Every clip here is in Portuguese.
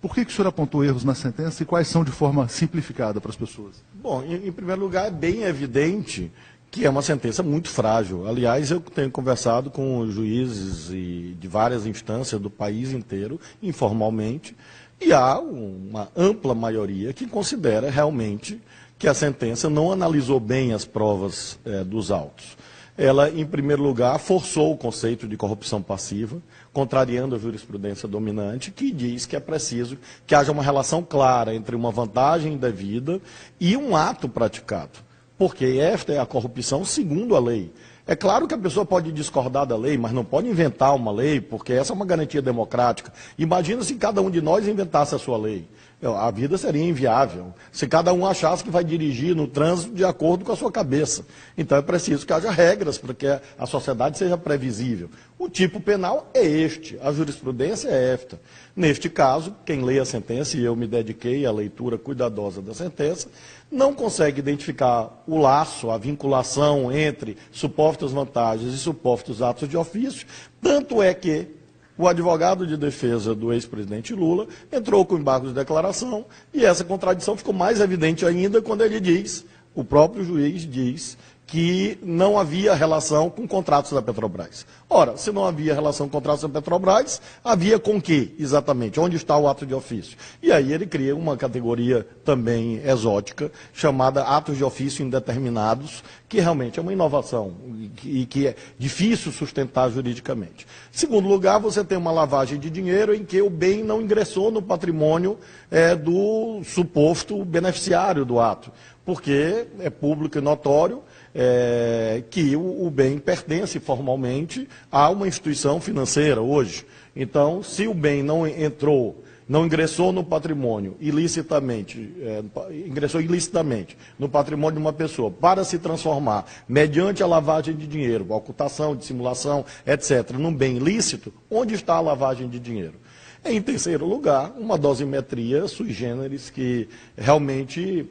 Por que o senhor apontou erros na sentença e quais são de forma simplificada para as pessoas? Bom, em primeiro lugar, é bem evidente que é uma sentença muito frágil. Aliás, eu tenho conversado com juízes de várias instâncias do país inteiro, informalmente, e há uma ampla maioria que considera realmente que a sentença não analisou bem as provas dos autos. Ela, em primeiro lugar, forçou o conceito de corrupção passiva, contrariando a jurisprudência dominante, que diz que é preciso que haja uma relação clara entre uma vantagem indevida e um ato praticado. Porque esta é a corrupção segundo a lei. É claro que a pessoa pode discordar da lei, mas não pode inventar uma lei, porque essa é uma garantia democrática. Imagina se cada um de nós inventasse a sua lei. A vida seria inviável. Se cada um achasse que vai dirigir no trânsito de acordo com a sua cabeça. Então é preciso que haja regras para que a sociedade seja previsível. O tipo penal é este, a jurisprudência é esta. Neste caso, quem lê a sentença, e eu me dediquei à leitura cuidadosa da sentença, não consegue identificar o laço, a vinculação entre supostas vantagens e supostos atos de ofício, tanto é que o advogado de defesa do ex-presidente Lula entrou com embargo de declaração e essa contradição ficou mais evidente ainda quando ele diz, o próprio juiz diz, que não havia relação com contratos da Petrobras. Ora, se não havia relação com contratos da Petrobras, havia com que, exatamente? Onde está o ato de ofício? E aí ele cria uma categoria também exótica, chamada atos de ofício indeterminados, que realmente é uma inovação e que é difícil sustentar juridicamente. Em segundo lugar, você tem uma lavagem de dinheiro em que o bem não ingressou no patrimônio do suposto beneficiário do ato, porque é público e notório que o bem pertence formalmente a uma instituição financeira hoje. Então, se o bem não ingressou no patrimônio ilicitamente, ingressou ilicitamente no patrimônio de uma pessoa para se transformar, mediante a lavagem de dinheiro, ocultação, dissimulação, etc., num bem ilícito, onde está a lavagem de dinheiro? Em terceiro lugar, uma dosimetria sui generis, que realmente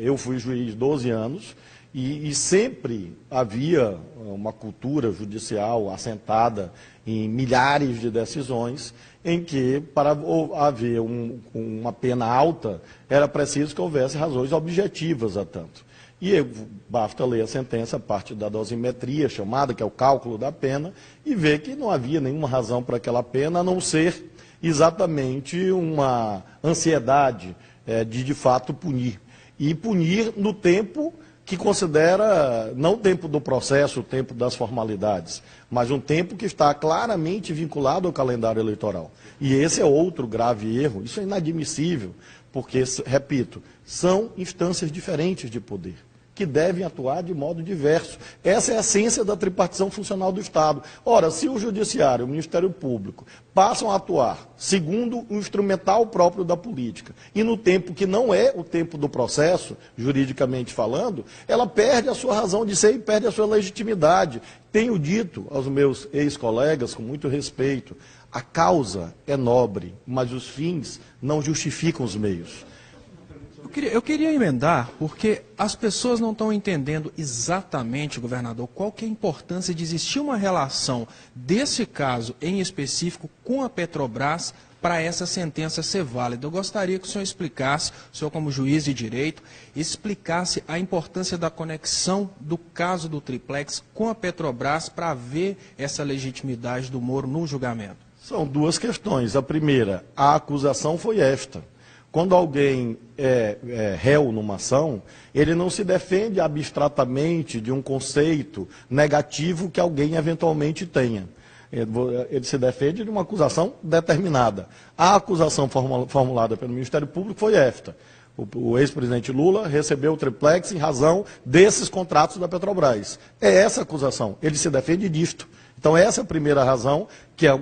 eu fui juiz 12 anos, e sempre havia uma cultura judicial assentada em milhares de decisões, em que, para haver uma pena alta, era preciso que houvesse razões objetivas a tanto. E basta ler a sentença, a parte da dosimetria chamada, que é o cálculo da pena, e ver que não havia nenhuma razão para aquela pena, a não ser exatamente uma ansiedade de fato punir. E punir no tempo que considera, não o tempo do processo, o tempo das formalidades, mas um tempo que está claramente vinculado ao calendário eleitoral. E esse é outro grave erro, isso é inadmissível, porque, repito, são instâncias diferentes de poder, que devem atuar de modo diverso. Essa é a essência da tripartição funcional do Estado. Ora, se o Judiciário e o Ministério Público passam a atuar segundo o instrumental próprio da política, e no tempo que não é o tempo do processo, juridicamente falando, ela perde a sua razão de ser e perde a sua legitimidade. Tenho dito aos meus ex-colegas, com muito respeito, a causa é nobre, mas os fins não justificam os meios. Eu queria emendar, porque as pessoas não estão entendendo exatamente, governador, qual que é a importância de existir uma relação desse caso em específico com a Petrobras para essa sentença ser válida. Eu gostaria que o senhor explicasse, o senhor como juiz de direito, explicasse a importância da conexão do caso do Triplex com a Petrobras para ver essa legitimidade do Moro no julgamento. São duas questões. A primeira, a acusação foi esta. Quando alguém é réu numa ação, ele não se defende abstratamente de um conceito negativo que alguém eventualmente tenha. Ele se defende de uma acusação determinada. A acusação formulada pelo Ministério Público foi esta. O ex-presidente Lula recebeu o triplex em razão desses contratos da Petrobras. É essa a acusação. Ele se defende disto. Então, essa é a primeira razão, que é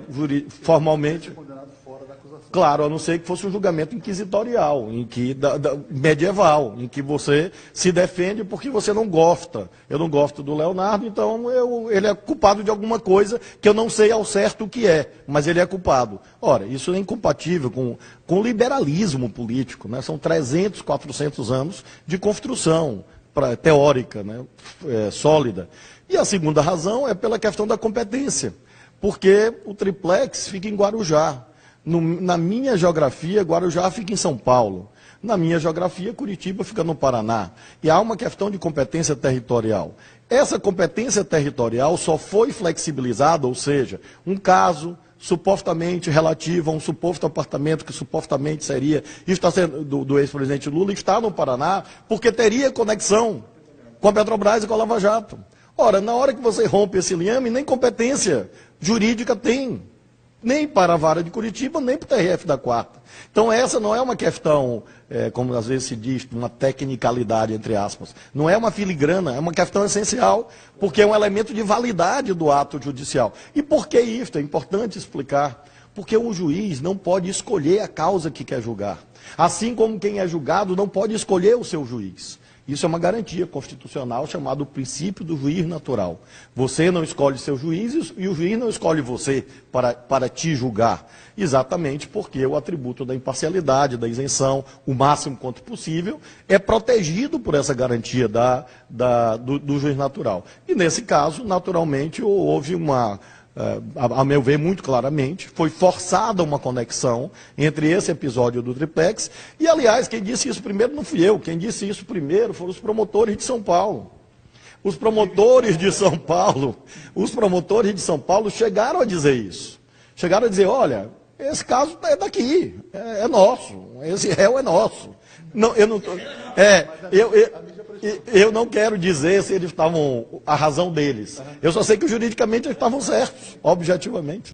formalmente... Claro, a não ser que fosse um julgamento inquisitorial, medieval, em que você se defende porque você não gosta. Eu não gosto do Leonardo, então ele é culpado de alguma coisa que eu não sei ao certo o que é, mas ele é culpado. Ora, isso é incompatível com o liberalismo político, né? São 300, 400 anos de construção teórica, né? Sólida. E a segunda razão é pela questão da competência, porque o triplex fica em Guarujá. Na minha geografia, Guarujá fica em São Paulo. Na minha geografia, Curitiba fica no Paraná. E há uma questão de competência territorial. Essa competência territorial só foi flexibilizada, ou seja, um caso supostamente relativo a um suposto apartamento que supostamente seria, isso está sendo do ex-presidente Lula, está no Paraná, porque teria conexão com a Petrobras e com a Lava Jato. Ora, na hora que você rompe esse liame, nem competência jurídica tem. Nem para a vara de Curitiba, nem para o TRF da Quarta. Então essa não é uma questão, como às vezes se diz, uma tecnicalidade, entre aspas. Não é uma filigrana, é uma questão essencial, porque é um elemento de validade do ato judicial. E por que isso? É importante explicar. Porque o juiz não pode escolher a causa que quer julgar. Assim como quem é julgado não pode escolher o seu juiz. Isso é uma garantia constitucional chamada o princípio do juiz natural. Você não escolhe seus juízes e o juiz não escolhe você para te julgar. Exatamente porque o atributo da imparcialidade, da isenção, o máximo quanto possível, é protegido por essa garantia do juiz natural. E nesse caso, naturalmente, houve uma... a meu ver, muito claramente, foi forçada uma conexão entre esse episódio do triplex, e, aliás, quem disse isso primeiro não fui eu, quem disse isso primeiro foram os promotores de São Paulo. Os promotores de São Paulo chegaram a dizer isso. Chegaram a dizer, olha, esse caso é daqui, é nosso, esse réu é nosso. Não, eu não tô, eu não quero dizer se eles estavam, a razão deles. Eu só sei que juridicamente eles estavam certos, objetivamente.